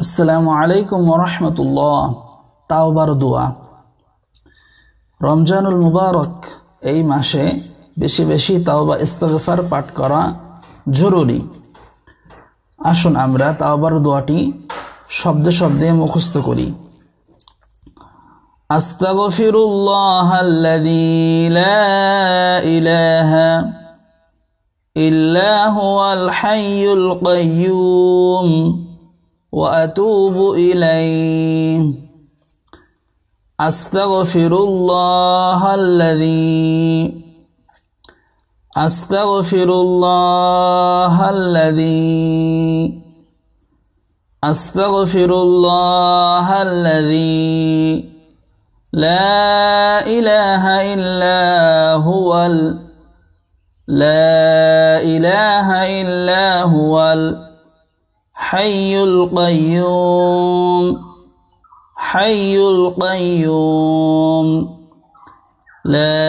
আসসালামু আলাইকুম ওয়া রাহমাতুল্লাহ। তাওবার দোয়া। রমজানুল মুবারক এই মাসে বেশি বেশি তাওবা ইস্তিগফার পাঠ করা জরুরি। আসুন আমরা তাওবার দোয়াটি শব্দে শব্দে মুখস্থ করি। আস্তাগফিরুল্লাহাল্লাযী লা ইলাহা ইল্লা হুয়াল হাইয়ুল কাইয়্যুম وأتوب إليه أستغفر الله الذي أستغفر الله الذي لا إله إلا هو حي القيوم لا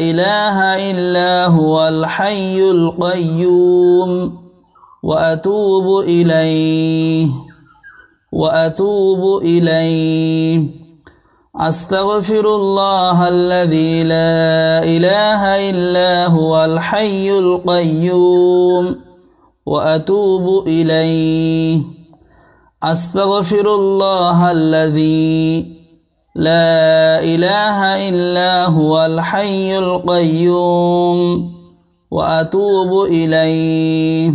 إله إلا هو الحي القيوم وأتوب إليه أستغفر الله الذي لا إله إلا هو الحي القيوم وأتوب إليه أستغفر الله الذي لا إله إلا هو الحي القيوم وأتوب إليه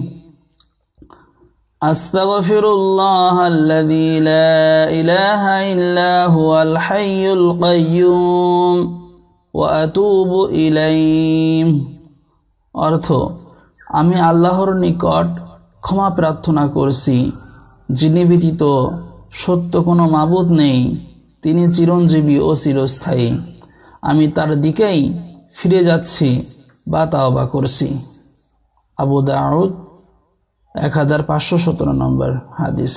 أستغفر الله الذي لا إله إلا هو الحي القيوم وأتوب إليه। অর্থ, আমি আল্লাহর নিকট ক্ষমা প্রার্থনা করছি, যিনি ব্যতীত সত্য কোনো মাবুদ নেই, তিনি চিরঞ্জীবী ও চিরস্থায়ী। আমি তার দিকেই ফিরে যাচ্ছি বা তাওবা করছি। আবু দাউদ 1517 নম্বর হাদিস।